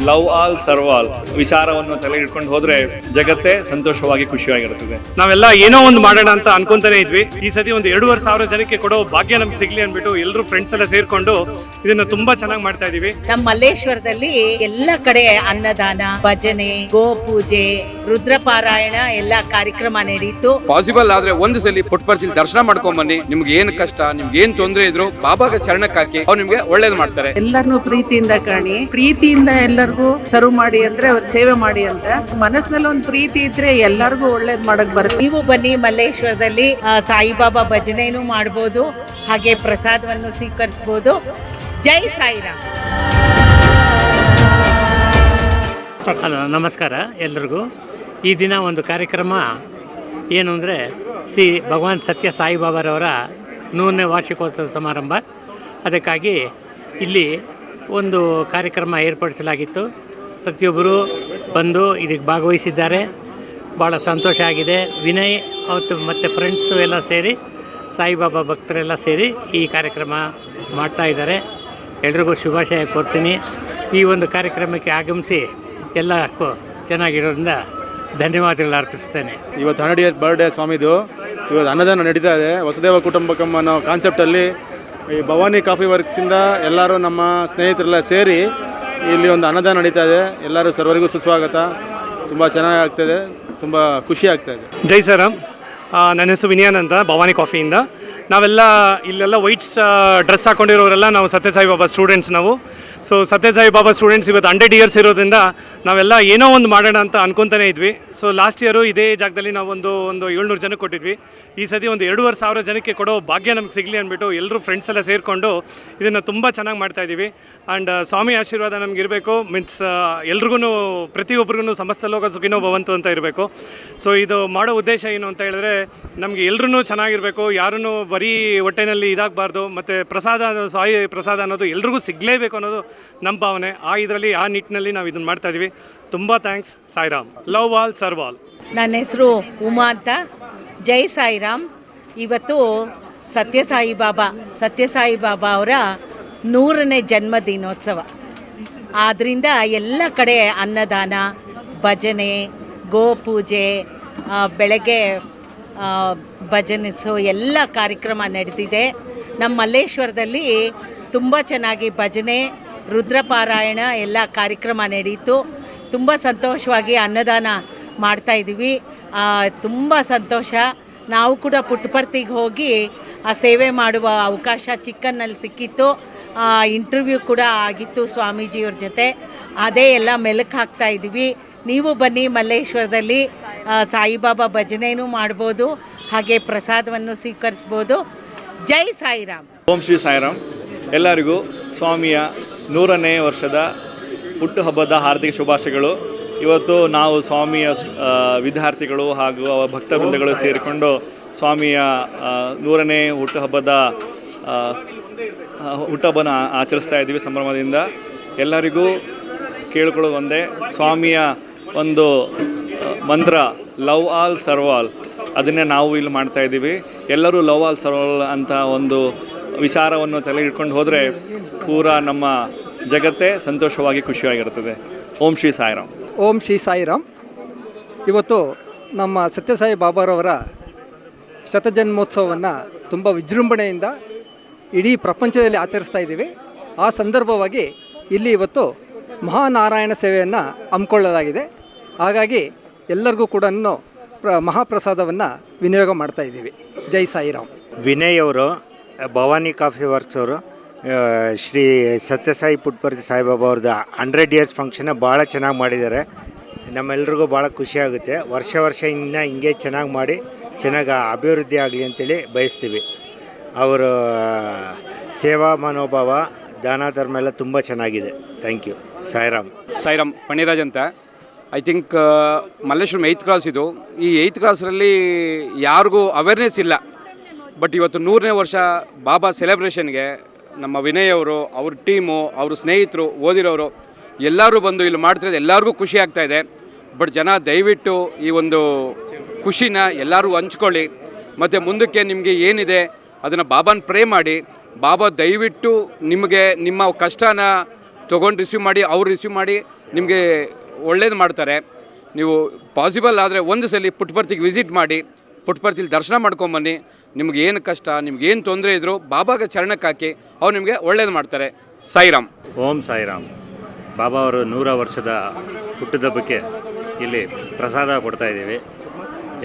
Love all serve all ವಿಚಾರವನ್ನು ತಲೆ ಇಟ್ಕೊಂಡು ಹೋದ್ರೆ ಜಗತ್ತೇ ಸಂತೋಷವಾಗಿ ಖುಷಿಯಾಗಿರುತ್ತದೆ. ನಾವೆಲ್ಲ ಏನೋ ಒಂದು ಮಾಡೋಣ ಅಂತ ಅನ್ಕೊಂತಾನೆ ಇದ್ವಿ. ಈ ಸತಿ ಒಂದು 2,500 ಜನಕ್ಕೆ ಕೊಡೋ ಭಾಗ್ಯ ನಮ್ಗೆ ಸಿಗ್ಲಿ ಅಂದ್ಬಿಟ್ಟು ಎಲ್ಲರೂ ಫ್ರೆಂಡ್ಸ್ ಎಲ್ಲ ಸೇರ್ಕೊಂಡು ಇದನ್ನ ತುಂಬಾ ಚೆನ್ನಾಗಿ ಮಾಡ್ತಾ ಇದೀವಿ. ನಮ್ಮ ಮಲ್ಲೇಶ್ವರದಲ್ಲಿ ಎಲ್ಲ ಕಡೆ ಅನ್ನದಾನ, ಭಜನೆ, ಗೋ ಪೂಜೆ, ರುದ್ರಪಾರಾಯಣ ಎಲ್ಲ ಕಾರ್ಯಕ್ರಮ ನಡೀತು. ಪಾಸಿಬಲ್ ಆದ್ರೆ ಒಂದು ಸಲ ಪುಟ್ಟಪರ್ತಿ ದರ್ಶನ ಮಾಡ್ಕೊಂಡ್ ಬನ್ನಿ. ನಿಮ್ಗೆ ಏನ್ ಕಷ್ಟ, ನಿಮ್ಗೆ ಏನ್ ತೊಂದರೆ ಇದ್ರು ಬಾಬಾಗ ಚರಣಕ್ಕೆ ಹಾಕಿ ಅವ್ರು ನಿಮ್ಗೆ ಒಳ್ಳೇದ್ ಮಾಡ್ತಾರೆ. ಎಲ್ಲರನ್ನು ಪ್ರೀತಿಯಿಂದ ಕಾಣಿ, ಪ್ರೀತಿಯಿಂದ ಎಲ್ಲರಿಗೂ ಸರ್ವ್ ಮಾಡಿ ಅಂದ್ರೆ ಅವ್ರ ಸೇವೆ ಮಾಡಿ ಅಂತ ಮನಸ್ಸಿನಲ್ಲಿ ಒಂದು ಪ್ರೀತಿ ಇದ್ರೆ ಎಲ್ಲರಿಗೂ ಒಳ್ಳೇದ್ ಮಾಡಕ್ ಬರುತ್ತೆ. ನೀವು ಬನ್ನಿ, ಮಲ್ಲೇಶ್ವರದಲ್ಲಿ ಸಾಯಿಬಾಬಾ ಭಜನೆನೂ ಮಾಡ್ಬೋದು, ಹಾಗೆ ಪ್ರಸಾದವನ್ನು ಸ್ವೀಕರಿಸಬಹುದು. ಜೈ ಸಾಯಿರಾಮ್. ಹಲೋ, ನಮಸ್ಕಾರ ಎಲ್ರಿಗೂ. ಈ ದಿನ ಒಂದು ಕಾರ್ಯಕ್ರಮ ಏನು ಅಂದರೆ ಶ್ರೀ ಭಗವಾನ್ ಸತ್ಯ ಸಾಯಿಬಾಬಾರವರ 100ನೇ ವಾರ್ಷಿಕೋತ್ಸವ ಸಮಾರಂಭ. ಅದಕ್ಕಾಗಿ ಇಲ್ಲಿ ಒಂದು ಕಾರ್ಯಕ್ರಮ ಏರ್ಪಡಿಸಲಾಗಿತ್ತು. ಪ್ರತಿಯೊಬ್ಬರು ಬಂದು ಇದಕ್ಕೆ ಭಾಗವಹಿಸಿದ್ದಾರೆ. ಭಾಳ ಸಂತೋಷ ಆಗಿದೆ. ವಿನಯ್ ಅವತ್ತು ಮತ್ತು ಫ್ರೆಂಡ್ಸು ಎಲ್ಲ ಸೇರಿ, ಸಾಯಿಬಾಬಾ ಭಕ್ತರೆಲ್ಲ ಸೇರಿ ಈ ಕಾರ್ಯಕ್ರಮ ಮಾಡ್ತಾಯಿದ್ದಾರೆ. ಎಲ್ರಿಗೂ ಶುಭಾಶಯ ಕೋರ್ತೀನಿ. ಈ ಒಂದು ಕಾರ್ಯಕ್ರಮಕ್ಕೆ ಆಗಮಿಸಿ ಎಲ್ಲ ಚೆನ್ನಾಗಿರೋದ್ರಿಂದ ಧನ್ಯವಾದಗಳು ಅರ್ಪಿಸ್ತೇನೆ. ಇವತ್ತು 100 ಇಯರ್ಸ್ ಬರ್ಡೇ ಸ್ವಾಮಿದು. ಇವತ್ತು ಅನ್ನದಾನ ನಡೀತಾ ಇದೆ. ವಸುದೇವ ಕುಟುಂಬಕಂ ಅನ್ನೋ ಕಾನ್ಸೆಪ್ಟಲ್ಲಿ ಈ ಭವಾನಿ ಕಾಫಿ ವರ್ಕ್ಸಿಂದ ಎಲ್ಲರೂ ನಮ್ಮ ಸ್ನೇಹಿತರೆಲ್ಲ ಸೇರಿ ಇಲ್ಲಿ ಒಂದು ಅನ್ನದಾನ ನಡೀತಾ ಇದೆ. ಎಲ್ಲರೂ ಸರ್ವರಿಗೂ ಸುಸ್ವಾಗತ. ತುಂಬ ಚೆನ್ನಾಗಿ ಆಗ್ತಾಯಿದೆ, ತುಂಬ ಖುಷಿ ಆಗ್ತಾಯಿದೆ. ಜೈ ಶ್ರೀರಾಮ್. ನನ್ನ ಹೆಸರು ವಿನಯನ್ ಅಂತ, ಭವಾನಿ ಕಾಫಿಯಿಂದ. ನಾವೆಲ್ಲ ಇಲ್ಲೆಲ್ಲ ವೈಟ್ಸ್ ಡ್ರೆಸ್ ಹಾಕೊಂಡಿರೋರೆಲ್ಲ ನಾವು ಸತ್ಯಸಾಯಿ ಬಾಬಾ ಸ್ಟೂಡೆಂಟ್ಸ್. ನಾವು ಸತ್ಯಸಾಯಿ ಬಾಬಾ ಸ್ಟೂಡೆಂಟ್ಸ್ ಇವತ್ತು 100 ಇಯರ್ಸ್ ಇರೋದ್ರಿಂದ ನಾವೆಲ್ಲ ಏನೋ ಒಂದು ಮಾಡೋಣ ಅಂತ ಅನ್ಕೊತಾನೆ ಇದ್ವಿ. ಲಾಸ್ಟ್ ಇಯರು ಇದೇ ಜಾಗದಲ್ಲಿ ನಾವು ಒಂದು 700 ಜನಕ್ಕೆ ಕೊಟ್ಟಿದ್ವಿ. ಈ ಸತಿ ಒಂದು 2,500 ಜನಕ್ಕೆ ಕೊಡೋ ಭಾಗ್ಯ ನಮ್ಗೆ ಸಿಗಲಿ ಅಂದ್ಬಿಟ್ಟು ಎಲ್ಲರೂ ಫ್ರೆಂಡ್ಸ್ ಎಲ್ಲ ಸೇರಿಕೊಂಡು ಇದನ್ನು ತುಂಬ ಚೆನ್ನಾಗಿ ಮಾಡ್ತಾಯಿದ್ದೀವಿ. ಆ್ಯಂಡ್ ಸ್ವಾಮಿ ಆಶೀರ್ವಾದ ನಮ್ಗೆ ಇರಬೇಕು. ಮೀನ್ಸ್ ಎಲ್ರಿಗೂ, ಪ್ರತಿಯೊಬ್ಬರಿಗೂ ಸಮಸ್ತ ಲೋಕ ಸುಖಿನೋ ಭವಂತು ಅಂತ ಇರಬೇಕು. ಇದು ಮಾಡೋ ಉದ್ದೇಶ ಏನು ಅಂತ ಹೇಳಿದ್ರೆ, ನಮಗೆ ಎಲ್ರೂ ಚೆನ್ನಾಗಿರಬೇಕು, ಯಾರೂ ಬರೀ ಹೊಟ್ಟೆನಲ್ಲಿ ಇದಾಗಬಾರ್ದು, ಮತ್ತು ಪ್ರಸಾದ, ಸಾಯಿ ಪ್ರಸಾದ ಅನ್ನೋದು ಎಲ್ರಿಗೂ ಸಿಗಲೇಬೇಕು ಅನ್ನೋದು ನಮ್ಮ ಭಾವನೆ. ಆ ನಿಟ್ಟಿನಲ್ಲಿ ನಾವು ಇದನ್ನು ಮಾಡ್ತಾಯಿದ್ದೀವಿ. ತುಂಬ thanks. Sairam. Love all serve all. ನನ್ನ ಹೆಸರು ಉಮಾ ಅಂತ. ಜೈ ಸಾಯಿರಾಮ್. ಇವತ್ತು ಸತ್ಯಸಾಯಿ ಬಾಬಾ ಅವರ 100ನೇ ಜನ್ಮದಿನೋತ್ಸವ. ಆದ್ದರಿಂದ ಎಲ್ಲ ಕಡೆ ಅನ್ನದಾನ, ಭಜನೆ, ಗೋ ಪೂಜೆ, ಬೆಳಗ್ಗೆ ಭಜನಿಸೋ ಎಲ್ಲ ಕಾರ್ಯಕ್ರಮ ನಡೆದಿದೆ. ನಮ್ಮ ಮಲ್ಲೇಶ್ವರದಲ್ಲಿ ತುಂಬ ಚೆನ್ನಾಗಿ ಭಜನೆ, ರುದ್ರಪಾರಾಯಣ ಎಲ್ಲ ಕಾರ್ಯಕ್ರಮ ನಡೀತು. ತುಂಬ ಸಂತೋಷವಾಗಿ ಅನ್ನದಾನ ಮಾಡ್ತಾಯಿದ್ದೀವಿ. ತುಂಬ ಸಂತೋಷ. ನಾವು ಕೂಡ ಪುಟ್ಟಪರ್ತಿಗೆ ಹೋಗಿ ಆ ಸೇವೆ ಮಾಡುವ ಅವಕಾಶ ಚಿಕ್ಕನ್ನಲ್ಲಿ ಸಿಕ್ಕಿತ್ತು. ಇಂಟರ್ವ್ಯೂ ಕೂಡ ಆಗಿತ್ತು ಸ್ವಾಮೀಜಿಯವ್ರ ಜೊತೆ. ಅದೇ ಎಲ್ಲ ಮೆಲುಕು ಹಾಕ್ತಾಯಿದ್ದೀವಿ. ನೀವು ಬನ್ನಿ, ಮಲ್ಲೇಶ್ವರದಲ್ಲಿ ಸಾಯಿಬಾಬಾ ಭಜನೆನೂ ಮಾಡ್ಬೋದು, ಹಾಗೆ ಪ್ರಸಾದವನ್ನು ಸ್ವೀಕರಿಸ್ಬೋದು. ಜೈ ಸಾಯಿರಾಮ್. ಓಂ ಶ್ರೀ ಸಾಯಿರಾಮ್. ಎಲ್ಲರಿಗೂ ಸ್ವಾಮಿಯ 100ನೇ ವರ್ಷದ ಹುಟ್ಟುಹಬ್ಬದ ಹಾರ್ದಿಕ ಶುಭಾಶಯಗಳು. ಇವತ್ತು ನಾವು ಸ್ವಾಮಿಯ ವಿದ್ಯಾರ್ಥಿಗಳು ಹಾಗೂ ಭಕ್ತ ವೃಂದಗಳು ಸೇರಿಕೊಂಡು ಸ್ವಾಮಿಯ 100ನೇ ಹುಟ್ಟುಹಬ್ಬನ ಆಚರಿಸ್ತಾ ಇದ್ದೀವಿ ಸಂಭ್ರಮದಿಂದ. ಎಲ್ಲರಿಗೂ ಕೇಳ್ಕೊಳ್ಳೋದು ಒಂದೇ, ಸ್ವಾಮಿಯ ಒಂದು ಮಂತ್ರ ಲವ್ ಆಲ್ ಸರ್ವ್ ಆಲ್, ಅದನ್ನೇ ನಾವು ಇಲ್ಲಿ ಮಾಡ್ತಾಯಿದ್ದೀವಿ. ಎಲ್ಲರೂ ಲವ್ ಆಲ್ ಸರ್ವ್ ಆಲ್ ಅಂತ ಒಂದು ವಿಚಾರವನ್ನು ತಲೆ ಇಟ್ಕೊಂಡು ಹೋದರೆ ಪೂರಾ ನಮ್ಮ ಜಗತ್ತೇ ಸಂತೋಷವಾಗಿ ಖುಷಿಯಾಗಿರುತ್ತದೆ. ಓಂ ಶ್ರೀ ಸಾಯಿರಾಮ್. ಓಂ ಶ್ರೀ ಸಾಯಿರಾಮ್. ಇವತ್ತು ನಮ್ಮ ಸತ್ಯಸಾಯಿ ಬಾಬಾರವರ ಶತಜನ್ಮೋತ್ಸವವನ್ನು ತುಂಬ ವಿಜೃಂಭಣೆಯಿಂದ ಇಡೀ ಪ್ರಪಂಚದಲ್ಲಿ ಆಚರಿಸ್ತಾ ಇದ್ದೀವಿ. ಆ ಸಂದರ್ಭವಾಗಿ ಇಲ್ಲಿ ಇವತ್ತು ಮಹಾನಾರಾಯಣ ಸೇವೆಯನ್ನು ಹಮ್ಮಿಕೊಳ್ಳಲಾಗಿದೆ. ಹಾಗಾಗಿ ಎಲ್ಲರಿಗೂ ಕೂಡ ಮಹಾಪ್ರಸಾದವನ್ನು ವಿನಿಯೋಗ ಮಾಡ್ತಾ ಇದ್ದೀವಿ. ಜೈ ಸಾಯಿರಾಮ್. ವಿನಯ್ ಅವರು, ಭವಾನಿ ಕಾಫಿ ವರ್ಕ್ಸ್ ಅವರು, ಶ್ರೀ ಸತ್ಯಸಾಯಿ ಪುಟ್ಟಪರ್ತಿ ಸಾಯಿಬಾಬಾ ಅವ್ರದ್ದು 100 ಇಯರ್ಸ್ ಫಂಕ್ಷನ್ನ ಭಾಳ ಚೆನ್ನಾಗಿ ಮಾಡಿದ್ದಾರೆ. ನಮ್ಮೆಲ್ರಿಗೂ ಭಾಳ ಖುಷಿಯಾಗುತ್ತೆ. ವರ್ಷ ಇನ್ನೂ ಹಿಂಗೆ ಚೆನ್ನಾಗಿ ಮಾಡಿ ಚೆನ್ನಾಗಿ ಅಭಿವೃದ್ಧಿ ಆಗಲಿ ಅಂತೇಳಿ ಬಯಸ್ತೀವಿ. ಅವರ ಸೇವಾ ಮನೋಭಾವ, ದಾನ ಧರ್ಮ ಎಲ್ಲ ತುಂಬ ಚೆನ್ನಾಗಿದೆ. Thank you. ಸಾಯಿರಾಮ್. ಪಣಿರಾಜ್ ಅಂತ. I think Malleshwaram 8th cross ಇದು. ಈ 8th ಕ್ರಾಸಲ್ಲಿ ಯಾರಿಗೂ ಅವೇರ್ನೆಸ್ ಇಲ್ಲ. ಬಟ್ ಇವತ್ತು 100ನೇ ವರ್ಷ ಬಾಬಾ ಸೆಲೆಬ್ರೇಷನ್ಗೆ ನಮ್ಮ ವಿನಯ್ ಅವರು, ಅವ್ರ ಟೀಮು, ಅವ್ರ ಸ್ನೇಹಿತರು, ಓದಿರೋರು ಎಲ್ಲರೂ ಬಂದು ಇಲ್ಲಿ ಮಾಡ್ತಿರೋದು ಎಲ್ಲರಿಗೂ ಖುಷಿ ಆಗ್ತಾಯಿದೆ. ಬಟ್ ಜನ ದಯವಿಟ್ಟು ಈ ಒಂದು ಖುಷಿನ ಎಲ್ಲರೂ ಹಂಚ್ಕೊಳ್ಳಿ. ಮತ್ತು ಮುಂದಕ್ಕೆ ನಿಮಗೆ ಏನಿದೆ ಅದನ್ನು ಬಾಬಾನ ಪ್ರೇ ಮಾಡಿ. ಬಾಬಾ ದಯವಿಟ್ಟು ನಿಮಗೆ ನಿಮ್ಮ ಕಷ್ಟನ ತೊಗೊಂಡು ರಿಸೀವ್ ಮಾಡಿ ಅವ್ರು ರಿಸೀವ್ ಮಾಡಿ ನಿಮಗೆ ಒಳ್ಳೇದು ಮಾಡ್ತಾರೆ. ನೀವು ಪಾಸಿಬಲ್ ಆದರೆ ಒಂದು ಸಲ ಪುಟ್ಟಪರ್ತಿಗೆ ವಿಸಿಟ್ ಮಾಡಿ, ಪುಟ್ಟಪರ್ತಿಲಿ ದರ್ಶನ ಮಾಡ್ಕೊಂಬನ್ನಿ. ನಿಮ್ಗೆ ಏನು ಕಷ್ಟ, ನಿಮ್ಗೇನು ತೊಂದರೆ ಇದ್ದರೂ ಬಾಬಾಗೆ ಚರಣಕ್ಕೆ ಹಾಕಿ ಅವ್ರು ನಿಮಗೆ ಒಳ್ಳೇದು ಮಾಡ್ತಾರೆ. ಸಾಯಿರಾಮ್. ಓಂ ಸಾಯಿರಾಮ್. ಬಾಬಾ ಅವರು 100 ವರ್ಷದ ಹುಟ್ಟಿದಬ್ಬಕ್ಕೆ ಇಲ್ಲಿ ಪ್ರಸಾದ ಕೊಡ್ತಾ ಇದ್ದೀವಿ.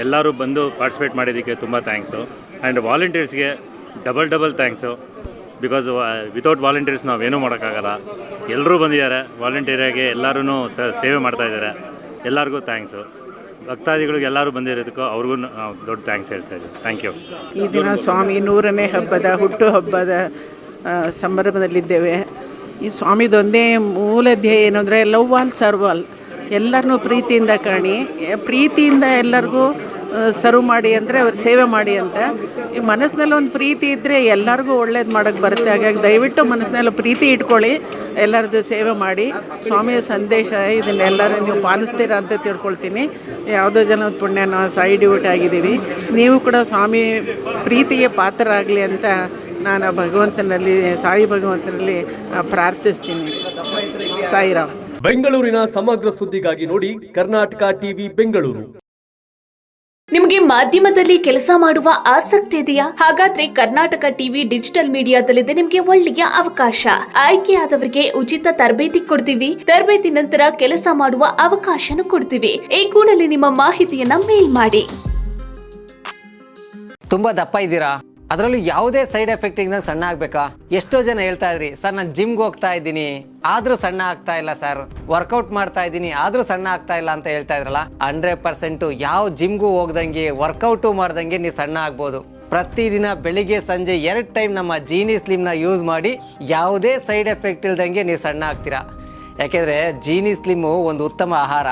ಎಲ್ಲರೂ ಬಂದು ಪಾರ್ಟಿಸಿಪೇಟ್ ಮಾಡಿದ್ದಕ್ಕೆ ತುಂಬ ಥ್ಯಾಂಕ್ಸು. ಆ್ಯಂಡ್ ವಾಲಂಟಿಯರ್ಸ್ಗೆ double thanks. Because without volunteers ನಾವೇನೂ ಮಾಡೋಕ್ಕಾಗಲ್ಲ. ಎಲ್ಲರೂ ಬಂದಿದ್ದಾರೆ ವಾಲಂಟಿಯರಾಗಿ, ಎಲ್ಲರೂ ಸೇವೆ ಮಾಡ್ತಾಯಿದ್ದಾರೆ. ಎಲ್ಲರಿಗೂ ಥ್ಯಾಂಕ್ಸು. ಭಕ್ತಾದಿಗಳಿಗೆ ಎಲ್ಲರೂ ಬಂದಿರೋದಕ್ಕೂ ಅವ್ರಿಗೂ ನಾವು ದೊಡ್ಡ ಥ್ಯಾಂಕ್ಸ್ ಹೇಳ್ತಾ ಇದ್ದೀವಿ. Thank you. ಈ ದಿನ ಸ್ವಾಮಿ 100ನೇ ಹಬ್ಬದ ಹುಟ್ಟುಹಬ್ಬದ ಸಂಭ್ರಮದಲ್ಲಿದ್ದೇವೆ. ಈ ಸ್ವಾಮಿದೊಂದೇ ಮೂಲ ಧ್ಯೇಯ ಏನಂದರೆ ಲವ್ ಆಲ್ ಸರ್ವ್ ಆಲ್, ಎಲ್ಲರನ್ನೂ ಪ್ರೀತಿಯಿಂದ ಕಾಣಿ, ಪ್ರೀತಿಯಿಂದ ಎಲ್ಲರಿಗೂ ಸರ್ವ್ ಮಾಡಿ ಅಂದರೆ ಅವ್ರು ಸೇವೆ ಮಾಡಿ ಅಂತ. ಈ ಮನಸ್ಸಿನಲ್ಲಿ ಒಂದು ಪ್ರೀತಿ ಇದ್ದರೆ ಎಲ್ಲರಿಗೂ ಒಳ್ಳೇದು ಮಾಡೋಕ್ಕೆ ಬರುತ್ತೆ. ಹಾಗಾಗಿ ದಯವಿಟ್ಟು ಮನಸ್ಸಿನಲ್ಲಿ ಪ್ರೀತಿ ಇಟ್ಕೊಳ್ಳಿ, ಎಲ್ಲರದ್ದು ಸೇವೆ ಮಾಡಿ. ಸ್ವಾಮಿಯ ಸಂದೇಶ ಇದನ್ನೆಲ್ಲರೂ ನೀವು ಪಾಲಿಸ್ತೀರಾ ಅಂತ ತಿಳ್ಕೊಳ್ತೀನಿ. ಯಾವುದೋ ಜನದ ಪುಣ್ಯ ನಾವು ಸಾಯಿ ಡ್ಯೂಟಿ ಆಗಿದ್ದೀವಿ. ನೀವು ಕೂಡ ಸ್ವಾಮಿ ಪ್ರೀತಿಗೆ ಪಾತ್ರರಾಗಲಿ ಅಂತ ನಾನು ಭಗವಂತನಲ್ಲಿ, ಸಾಯಿ ಭಗವಂತನಲ್ಲಿ ಪ್ರಾರ್ಥಿಸ್ತೀನಿ. ಸಾಯಿರಾಮ್. ಬೆಂಗಳೂರಿನ ಸಮಗ್ರ ಸುದ್ದಿಗಾಗಿ ನೋಡಿ ಕರ್ನಾಟಕ ಟಿವಿ ಬೆಂಗಳೂರು. ನಿಮಗೆ ಮಾಧ್ಯಮದಲ್ಲಿ ಕೆಲಸ ಮಾಡುವ ಆಸಕ್ತಿ ಇದೆಯಾ? ಹಾಗಾದ್ರೆ ಕರ್ನಾಟಕ ಟಿವಿ ಡಿಜಿಟಲ್ ಮೀಡಿಯಾದಲ್ಲಿದೆ ನಿಮಗೆ ಒಳ್ಳೆಯ ಅವಕಾಶ. ಆಯ್ಕೆಯಾದವರಿಗೆ ಉಚಿತ ತರಬೇತಿ ಕೊಡ್ತೀವಿ. ತರಬೇತಿ ನಂತರ ಕೆಲಸ ಮಾಡುವ ಅವಕಾಶನೂ ಕೊಡ್ತೀವಿ. ಈ ಕೂಡಲೇ ನಿಮ್ಮ ಮಾಹಿತಿಯನ್ನ ಮೇಲ್ ಮಾಡಿ. ತುಂಬಾ ದಪ್ಪ ಇದ್ದೀರಾ? ಅದರಲ್ಲೂ ಯಾವುದೇ ಸೈಡ್ ಎಫೆಕ್ಟ್ ಇಂದ ಸಣ್ಣ ಆಗ್ಬೇಕಾ? ಎಷ್ಟೋ ಜನ ಹೇಳ್ತಾ ಇದ್ರಿ, ಸರ್ ನಾನು ಜಿಮ್ಗೆ ಹೋಗ್ತಾ ಇದ್ದೀನಿ ಆದ್ರೂ ಸಣ್ಣ ಆಗ್ತಾ ಇಲ್ಲ ಸರ್, ವರ್ಕೌಟ್ ಮಾಡ್ತಾ ಇದ್ದೀನಿ ಆದ್ರೂ ಸಣ್ಣ ಆಗ್ತಾ ಇಲ್ಲ ಅಂತ ಹೇಳ್ತಾ ಇದ್ರಲ್ಲ. 100% ಯಾವ ಜಿಮ್ಗೂ ಹೋಗ್ದಂಗೆ ವರ್ಕೌಟು ಮಾಡ್ದಂಗೆ ನೀವು ಸಣ್ಣ ಆಗ್ಬೋದು. ಪ್ರತಿದಿನ ಬೆಳಿಗ್ಗೆ ಸಂಜೆ 2 ಟೈಮ್ ನಮ್ಮ ಜೀನಿ ಸ್ಲಿಮ್ನ ಯೂಸ್ ಮಾಡಿ ಯಾವುದೇ ಸೈಡ್ ಎಫೆಕ್ಟ್ ಇಲ್ದಂಗೆ ನೀವು ಸಣ್ಣ ಆಗ್ತೀರಾ. ಯಾಕೆಂದ್ರೆ ಜೀನಿ ಸ್ಲಿಮ್ಮು ಒಂದು ಉತ್ತಮ ಆಹಾರ.